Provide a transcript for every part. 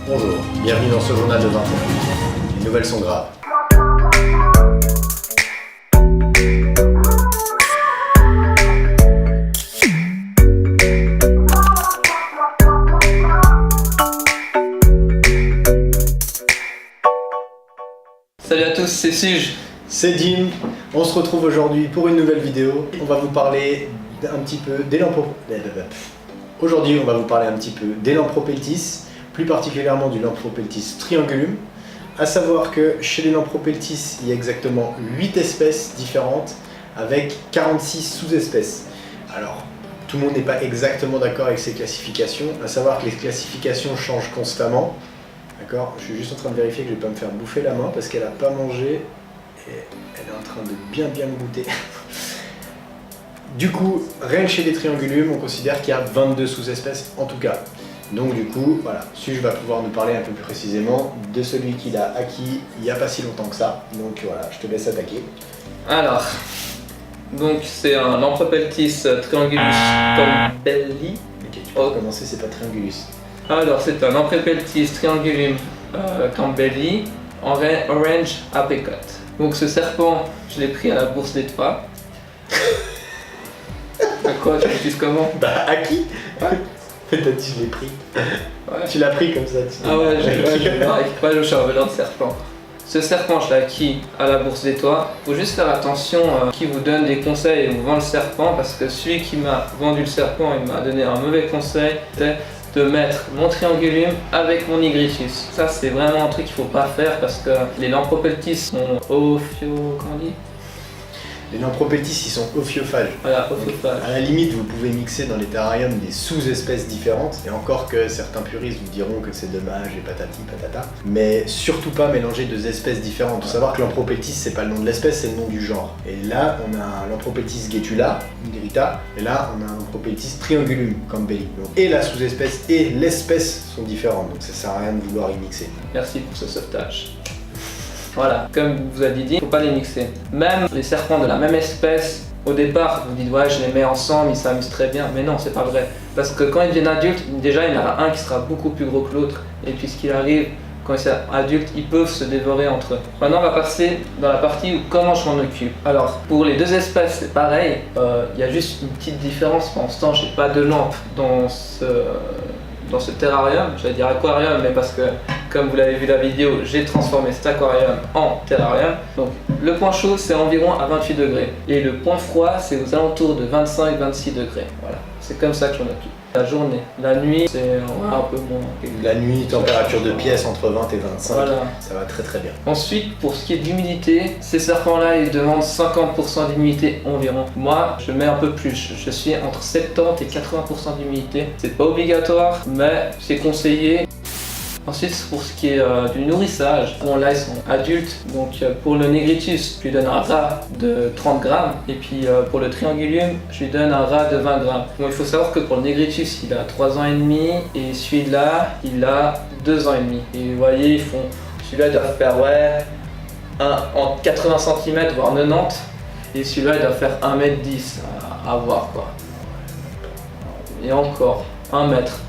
Bonjour, bienvenue dans ce journal de 20 ans. Les nouvelles sont graves. Salut à tous, c'est Suge. C'est Dim, on se retrouve aujourd'hui pour une nouvelle vidéo. On va vous parler un petit peu des Aujourd'hui, on va vous parler un petit peu des Lampropeltis, plus particulièrement du Lampropeltis triangulum. À savoir que chez les Lampropeltis, il y a exactement 8 espèces différentes avec 46 sous-espèces. Alors, tout le monde n'est pas exactement d'accord avec ces classifications. À savoir que les classifications changent constamment. D'accord ? Je suis juste en train de vérifier que je ne vais pas me faire bouffer la main parce qu'elle n'a pas mangé et elle est en train de bien me goûter. Du coup, rien que chez les triangulum, on considère qu'il y a 22 sous-espèces en tout cas. Donc du coup, voilà, Suge va pouvoir nous parler un peu plus précisément de celui qu'il a acquis il n'y a pas si longtemps que ça. Donc voilà, je te laisse attaquer. Alors, donc c'est un Lampropeltis triangulus campbelli. Ok, tu peux commencer, c'est pas triangulus. Alors, c'est un Lampropeltis triangulum campbelli orange apricot. Donc ce serpent, je l'ai pris à la bourse des toits. À quoi tu l'utilises comment? Bah acquis. Ouais. T'as dit je l'ai pris. Ouais. Tu l'as pris comme ça. Ah ouais, je suis un voleur de serpent. Ce serpent, je l'ai acquis à la bourse des toits. Faut juste faire attention qui vous donne des conseils et vous vend le serpent, parce que celui qui m'a vendu le serpent, il m'a donné un mauvais conseil. C'était de mettre mon triangulum avec mon nigritus. Ça, c'est vraiment un truc qu'il faut pas faire parce que les Lampropeltis sont comment on dit? Les Lampropeltis, ils sont ophiophages. Voilà, ophiophages. À la limite, vous pouvez mixer dans les terrariums des sous-espèces différentes, et encore que certains puristes vous diront que c'est dommage et patati patata, mais surtout pas mélanger deux espèces différentes. Il faut savoir que Lampropeltis, c'est pas le nom de l'espèce, c'est le nom du genre. Et là, on a un Lampropeltis guetula, Nigrita, et là, on a un Lampropeltis triangulum, campbelli. Donc, et la sous-espèce et l'espèce sont différentes, donc ça sert à rien de vouloir y mixer. Merci pour ce sauvetage. Voilà, comme vous avez dit, il ne faut pas les mixer. Même les serpents de la même espèce, au départ, vous dites ouais, je les mets ensemble, ils s'amusent très bien. Mais non, c'est pas vrai. Parce que quand ils deviennent adultes, déjà il y en a un qui sera beaucoup plus gros que l'autre. Et puisqu'il arrive, quand ils sont adultes, ils peuvent se dévorer entre eux. Maintenant, on va passer dans la partie où comment je m'en occupe. Alors, pour les deux espèces, c'est pareil. Il y a juste une petite différence. Pour l'instant, j'ai pas de lampe dans ce terrarium. J'allais dire aquarium, mais parce que comme vous l'avez vu la vidéo, j'ai transformé cet aquarium en terrarium. Donc le point chaud, c'est environ à 28 degrés. Et le point froid, c'est aux alentours de 25-26 degrés. Voilà, c'est comme ça que j'en occupe. La journée, la nuit, c'est un peu moins. La nuit, température de pièce entre 20 et 25, voilà. Ça va très bien. Ensuite, pour ce qui est de l'humidité, ces serpents-là, ils demandent 50% d'humidité environ. Moi, je mets un peu plus. Je suis entre 70 et 80% d'humidité. C'est pas obligatoire, mais c'est conseillé. Ensuite, pour ce qui est du nourrissage, bon là ils sont adultes, donc pour le nigritus, je lui donne un rat de 30 grammes, et puis pour le triangulum, je lui donne un rat de 20 grammes. Bon, il faut savoir que pour le nigritus, il a 3 ans et demi, et celui-là, il a 2 ans et demi. Et vous voyez, celui-là doit faire entre 80 cm, voire 90, et celui-là il doit faire 1m10 à voir quoi. Et encore, 1 mètre.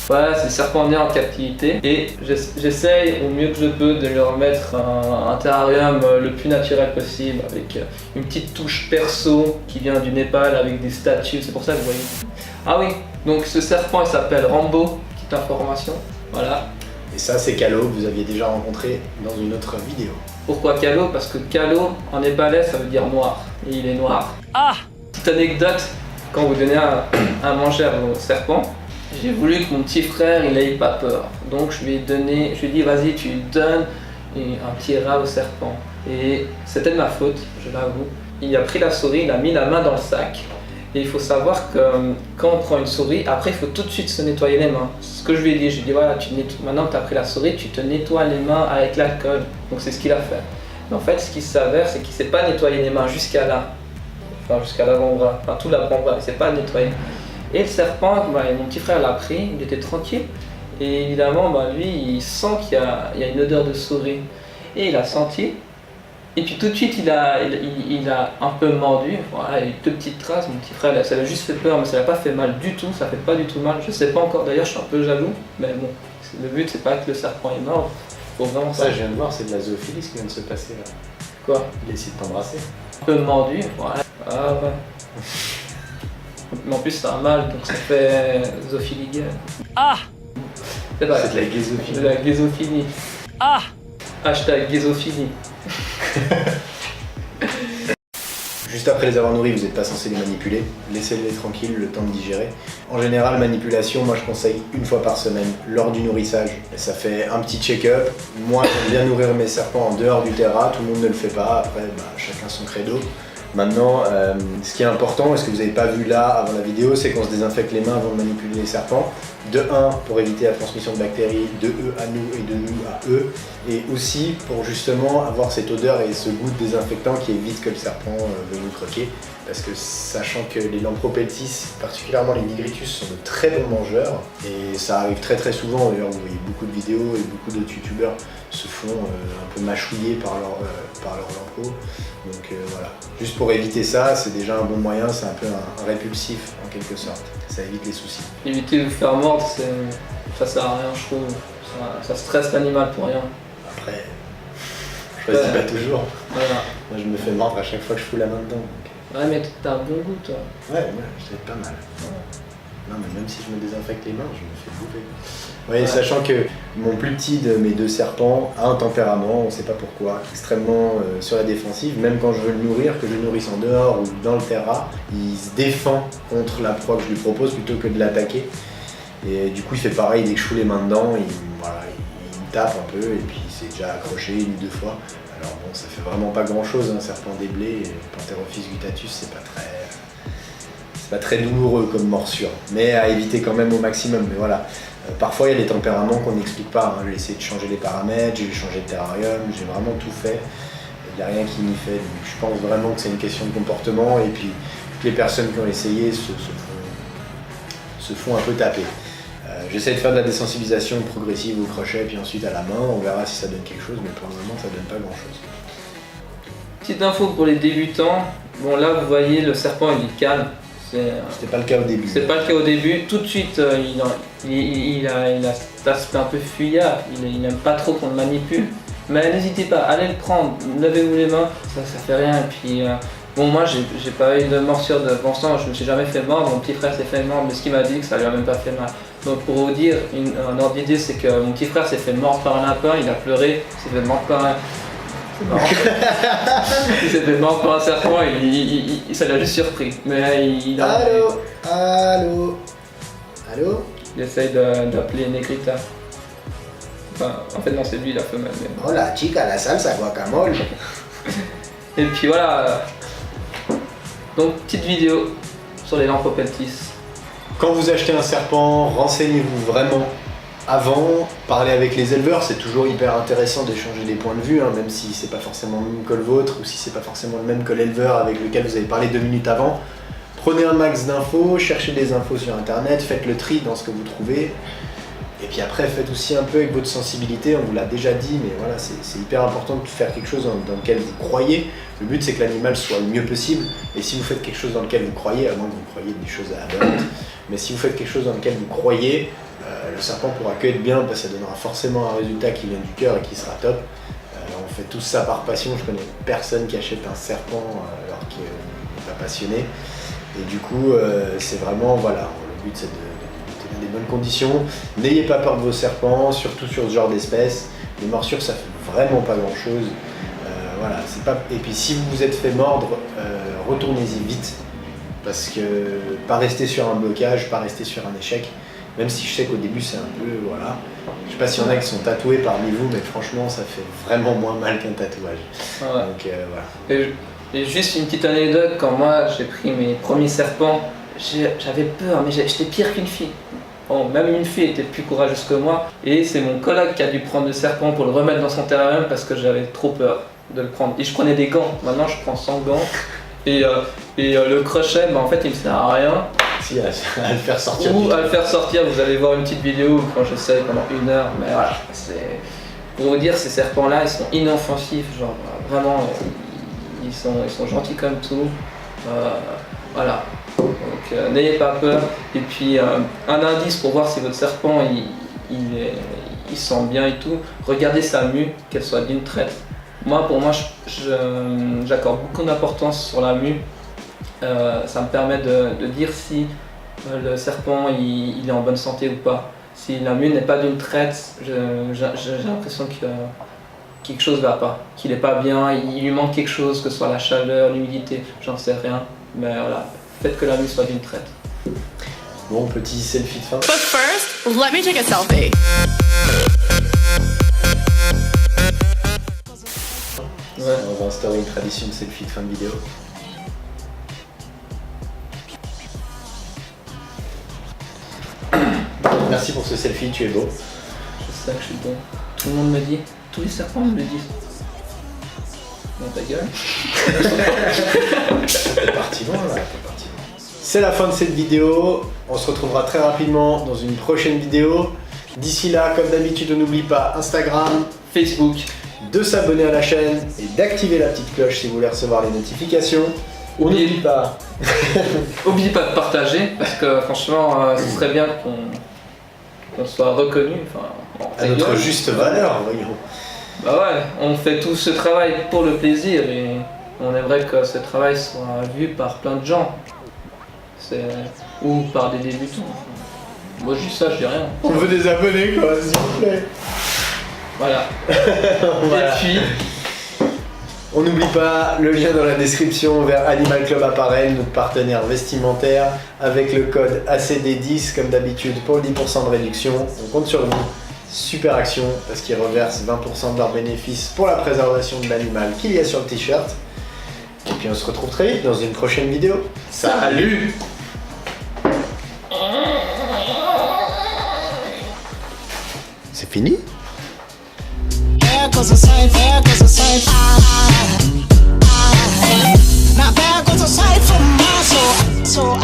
Voilà, c'est serpent né en captivité et j'essaye au mieux que je peux de leur mettre un terrarium le plus naturel possible avec une petite touche perso qui vient du Népal avec des statues, c'est pour ça que vous voyez. Ah oui, donc ce serpent il s'appelle Rambo, petite information, voilà. Et ça c'est Kalo, que vous aviez déjà rencontré dans une autre vidéo. Pourquoi Kalo? Parce que Kalo en népalais ça veut dire noir, et il est noir. Ah! Petite anecdote, quand vous donnez à manger à vos serpents, j'ai voulu que mon petit frère il ait pas peur, donc je lui ai dit vas-y tu lui donnes un petit rat au serpent. Et c'était de ma faute, je l'avoue. Il a pris la souris, il a mis la main dans le sac. Et il faut savoir que quand on prend une souris, après il faut tout de suite se nettoyer les mains. C'est ce que je lui ai dit, je lui ai dit voilà, maintenant que tu as pris la souris, tu te nettoies les mains avec l'alcool. Donc c'est ce qu'il a fait. Mais en fait ce qui s'avère c'est qu'il ne s'est pas nettoyé les mains jusqu'à là. Enfin jusqu'à l'avant-bras, enfin tout l'avant-bras, il ne s'est pas nettoyé. Et le serpent, mon petit frère l'a pris, il était tranquille. Et évidemment, lui, il sent qu'il y a une odeur de souris. Et il a senti. Et puis tout de suite, il a un peu mordu. Voilà, il y a eu deux petites traces. Mon petit frère, ça lui a juste fait peur, mais ça l'a pas fait mal du tout. Ça fait pas du tout mal. Je sais pas encore, d'ailleurs, je suis un peu jaloux. Mais bon, Le but c'est pas que le serpent est mort, faut vraiment Ça, je viens de voir, c'est de la zoophilie ce qui vient de se passer là. Quoi? Il essaie de t'embrasser. Un peu mordu, voilà. Ah ouais. Mais en plus c'est un mâle, donc ça fait zoophilie gay. Ah! C'est vrai. C'est de la gaisophilie. De la gaisophilie. Ah! Hashtag gaisophilie. Juste après les avoir nourris, vous n'êtes pas censé les manipuler. Laissez-les tranquilles, le temps de digérer. En général, manipulation, moi je conseille une fois par semaine, lors du nourrissage. Et ça fait un petit check-up. Moi, j'aime bien nourrir mes serpents en dehors du terra, tout le monde ne le fait pas. Après, chacun son credo. Maintenant, ce qui est important, et ce que vous n'avez pas vu là avant la vidéo, c'est qu'on se désinfecte les mains avant de manipuler les serpents. De 1, pour éviter la transmission de bactéries, de eux à nous et de nous à eux. Et aussi pour justement avoir cette odeur et ce goût de désinfectant qui évite que le serpent veuille nous croquer. Parce que sachant que les Lampropeltis, particulièrement les Nigritus, sont de très bons mangeurs. Et ça arrive très très souvent, d'ailleurs vous voyez beaucoup de vidéos et beaucoup d'autres youtubeurs se font un peu mâchouiller par leur lampeau. Donc voilà, juste pour éviter ça, c'est déjà un bon moyen, c'est un peu un répulsif en quelque sorte. Ça évite les soucis. Éviter de vous faire mordre, ça sert à rien, je trouve. Ça stresse l'animal pour rien. Après, je choisis pas toujours. Voilà. Moi je me fais mordre à chaque fois que je fous la main dedans. Ouais, mais t'as un bon goût, toi. Ouais, c'est pas mal. Non, mais même si je me désinfecte les mains, je me fais bouffer. Ouais, sachant que mon plus petit de mes 2 serpents a un tempérament, on sait pas pourquoi, extrêmement sur la défensive. Même quand je veux le nourrir, que je le nourrisse en dehors ou dans le terra, il se défend contre la proie que je lui propose plutôt que de l'attaquer. Et du coup, il fait pareil dès que je fous les mains dedans, il me tape un peu et puis il s'est déjà accroché 1 ou 2 fois. Alors bon, ça fait vraiment pas grand chose, un serpent déblé, Pantherophis guttatus, c'est pas très douloureux comme morsure, mais à éviter quand même au maximum. Mais voilà, parfois il y a des tempéraments qu'on n'explique pas, hein. J'ai essayé de changer les paramètres, j'ai changé de terrarium, j'ai vraiment tout fait, il n'y a rien qui m'y fait. Donc je pense vraiment que c'est une question de comportement et puis toutes les personnes qui ont essayé se font un peu taper. J'essaie de faire de la désensibilisation progressive au crochet puis ensuite à la main, on verra si ça donne quelque chose, mais pour le moment ça donne pas grand chose. Petite info pour les débutants, bon là vous voyez le serpent il est calme. C'était pas le cas au début. C'est pas le cas au début, tout de suite il a cet aspect un peu fuyard, il n'aime pas trop qu'on le manipule. Mais n'hésitez pas, allez le prendre, lavez-vous les mains, ça fait rien. Et puis bon, moi j'ai pas eu de morsure de bon sang, je me suis jamais fait mordre, mon petit frère s'est fait mordre, mais ce qu'il m'a dit que ça lui a même pas fait mal. Donc pour vous dire, un ordre d'idée, c'est que mon petit frère s'est fait mordre par un lapin, il a pleuré, il s'est fait mordre par un... C'est marrant. Il s'est fait mordre par un serpent, ça l'a juste surpris. Mais il a... Allô. Il essaye d'appeler Negrita. Enfin, en fait non, c'est lui la femelle. Mais... Hola chica, la salsa guacamole. Et puis voilà. Donc petite vidéo sur les Lampropeltis. Quand vous achetez un serpent, renseignez-vous vraiment avant, parlez avec les éleveurs, c'est toujours hyper intéressant d'échanger des points de vue, hein, même si c'est pas forcément le même que le vôtre ou si c'est pas forcément le même que l'éleveur avec lequel vous avez parlé 2 minutes avant. Prenez un max d'infos, cherchez des infos sur internet, faites le tri dans ce que vous trouvez. Et puis après, faites aussi un peu avec votre sensibilité, on vous l'a déjà dit, mais voilà, c'est hyper important de faire quelque chose dans lequel vous croyez. Le but, c'est que l'animal soit le mieux possible. Et si vous faites quelque chose dans lequel vous croyez, à moins que vous croyez des choses aberrantes, mais si vous faites quelque chose dans lequel vous croyez, le serpent pourra que être bien, parce que ça donnera forcément un résultat qui vient du cœur et qui sera top. On fait tous ça par passion, je connais personne qui achète un serpent alors qu'il n'est pas passionné. Et du coup, c'est vraiment, voilà, le but c'est de des bonnes conditions. N'ayez pas peur de vos serpents, surtout sur ce genre d'espèce. Les morsures, ça fait vraiment pas grand chose. Voilà, c'est pas... Et puis si vous vous êtes fait mordre, retournez-y vite. Parce que pas rester sur un blocage, pas rester sur un échec. Même si je sais qu'au début c'est un peu, voilà. Je sais pas s'il y en a qui sont tatoués parmi vous, mais franchement ça fait vraiment moins mal qu'un tatouage. Ouais. Donc voilà. Et juste une petite anecdote, quand moi j'ai pris mes premiers serpents, j'avais peur, mais j'étais pire qu'une fille. Bon, même une fille était plus courageuse que moi, et c'est mon collègue qui a dû prendre le serpent pour le remettre dans son terrarium parce que j'avais trop peur de le prendre. Et je prenais des gants, maintenant je prends sans gants. Et le crochet, bah, en fait il me sert à rien. Si, à le faire sortir. Ou à le faire sortir, vous allez voir une petite vidéo quand j'essaye pendant 1 heure, mais voilà, c'est... Pour vous dire, ces serpents-là, ils sont inoffensifs, genre vraiment, ils sont gentils comme tout. Voilà. Donc n'ayez pas peur. Et puis un indice pour voir si votre serpent il il se sent bien et tout, regardez sa mue, qu'elle soit d'une traite. Pour moi, j'accorde beaucoup d'importance sur la mue. Ça me permet de dire si le serpent il est en bonne santé ou pas. Si la mue n'est pas d'une traite, j'ai l'impression que quelque chose ne va pas, qu'il n'est pas bien, il lui manque quelque chose, que ce soit la chaleur, l'humidité, j'en sais rien. Mais voilà, faites que la mue soit d'une traite. Bon, petit selfie de fin. But first, let me take a selfie. Ouais. On va instaurer une tradition de selfie de fin de vidéo. Merci pour ce selfie, tu es beau. Je sais que je suis bon. Tout le monde me dit, tous les serpents me le disent. Dans ta gueule. T'es parti loin là, t'es parti loin. C'est la fin de cette vidéo. On se retrouvera très rapidement dans une prochaine vidéo. D'ici là, comme d'habitude, n'oublie pas Instagram, Facebook, de s'abonner à la chaîne et d'activer la petite cloche si vous voulez recevoir les notifications. N'oublie pas. N'oublie pas de partager parce que franchement, ce serait bien qu'on soit reconnu. Enfin, À notre juste valeur, voyons. Bah ouais, on fait tout ce travail pour le plaisir et on aimerait que ce travail soit vu par plein de gens. Ou par des débutants. Moi je dis ça, je dis rien. On veut des abonnés quoi, s'il vous plaît. Voilà. Voilà. Et puis, on n'oublie pas le lien dans la description vers Animal Club Apparel, notre partenaire vestimentaire, avec le code ACD10 comme d'habitude pour le 10% de réduction. On compte sur vous. Super action parce qu'ils reversent 20% de leurs bénéfices pour la préservation de l'animal qu'il y a sur le t-shirt. Et puis on se retrouve très vite dans une prochaine vidéo. Salut! C'est fini? There goes a sight, now there goes a sight from my soul.